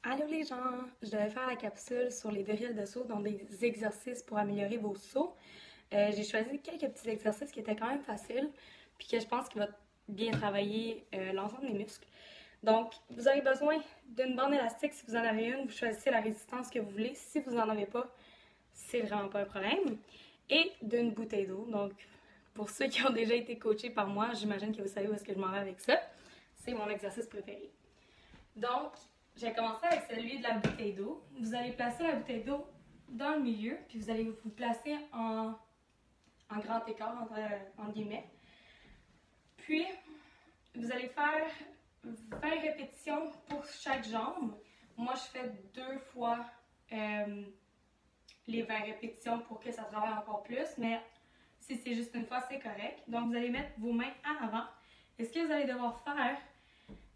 Allô les gens! Je devais faire la capsule sur les drills de saut, donc des exercices pour améliorer vos sauts. J'ai choisi quelques petits exercices qui étaient quand même faciles, puis que je pense qu'il va bien travailler l'ensemble des muscles. Donc, vous avez besoin d'une bande élastique si vous en avez une, vous choisissez la résistance que vous voulez. Si vous n'en avez pas, c'est vraiment pas un problème. Et d'une bouteille d'eau. Donc, pour ceux qui ont déjà été coachés par moi, j'imagine que vous savez où est-ce que je m'en vais avec ça. C'est mon exercice préféré. Donc, j'ai commencé avec celui de la bouteille d'eau. Vous allez placer la bouteille d'eau dans le milieu, puis vous allez vous placer en grand écart, entre guillemets. Puis, vous allez faire 20 répétitions pour chaque jambe. Moi, je fais 2 fois les 20 répétitions pour que ça travaille encore plus, mais si c'est juste une fois, c'est correct. Donc, vous allez mettre vos mains en avant. Et ce que vous allez devoir faire,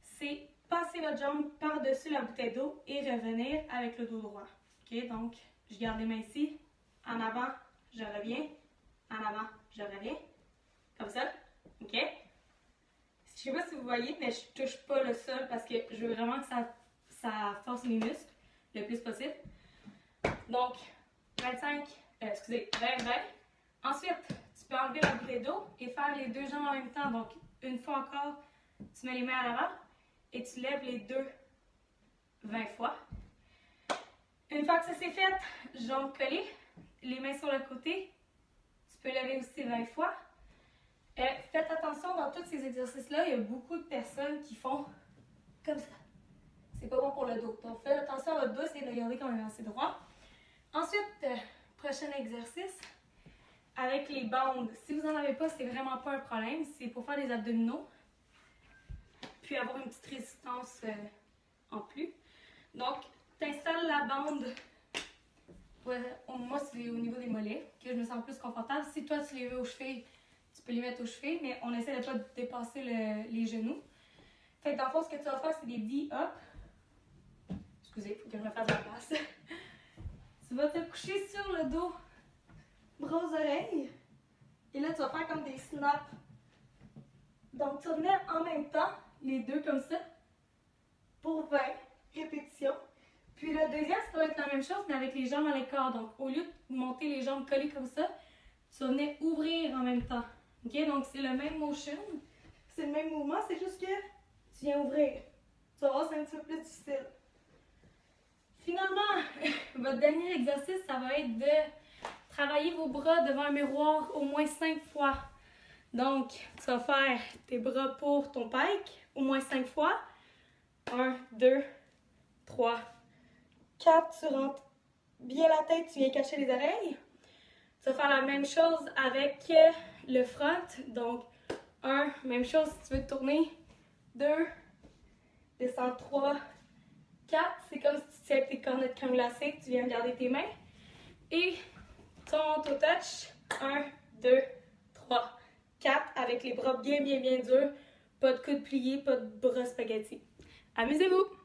c'est passer votre jambe par-dessus la bouteille d'eau et revenir avec le dos droit. OK? Donc, je garde les mains ici. En avant, je reviens. En avant, je reviens. Comme ça. OK? Je sais pas si vous voyez, mais je touche pas le sol parce que je veux vraiment que ça force mes muscles le plus possible. Donc, 25, 20, 20. Ensuite, tu peux enlever la bouteille d'eau et faire les deux jambes en même temps. Donc, une fois encore, tu mets les mains à l'avant et tu lèves les deux 20 fois. Une fois que ça c'est fait, jambes collées, les mains sur le côté. Tu peux lever aussi 20 fois. Faites attention, dans tous ces exercices-là, il y a beaucoup de personnes qui font comme ça. C'est pas bon pour le dos. Donc, faites attention à votre dos, essayez de le garder quand même assez droit. Ensuite, prochain exercice, avec les bandes. Si vous n'en avez pas, c'est vraiment pas un problème. C'est pour faire des abdominaux, puis avoir une petite résistance en plus. Donc, tu installes la bande. Moi, c'est au niveau des mollets que je me sens plus confortable. Si toi, tu les veux aux chevilles, tu peux les mettre aux chevilles, mais on essaie de ne pas dépasser les genoux. Fait que dans le fond, ce que tu vas faire, c'est des D-up. Excusez, il faut que je me fasse la place. Tu vas te coucher sur le dos, bras aux oreilles. Et là, tu vas faire comme des snaps. Donc, tu vas venir en même temps, les deux comme ça, pour 20 répétitions. Puis le deuxième, ça va être la même chose, mais avec les jambes à l'écart. Donc, au lieu de monter les jambes collées comme ça, tu vas venir ouvrir en même temps. OK? Donc, c'est le même motion. C'est le même mouvement, c'est juste que tu viens ouvrir. Tu vas voir, c'est un petit peu plus difficile. Finalement, votre dernier exercice, ça va être de travailler vos bras devant un miroir au moins 5 fois. Donc, tu vas faire tes bras pour ton pike au moins 5 fois. 1, 2, 3, 4. Tu rentres bien la tête, tu viens cacher les oreilles. Tu vas faire la même chose avec le front. Donc, 1, même chose si tu veux te tourner. 2, descends 3, 4. C'est comme si tu tiens tes cornets de crème glacée, tu viens regarder tes mains. Et ton toe touch. 1, 2, 3, 4. Avec les bras bien durs. Pas de coude plié, pas de bras spaghetti. Amusez-vous!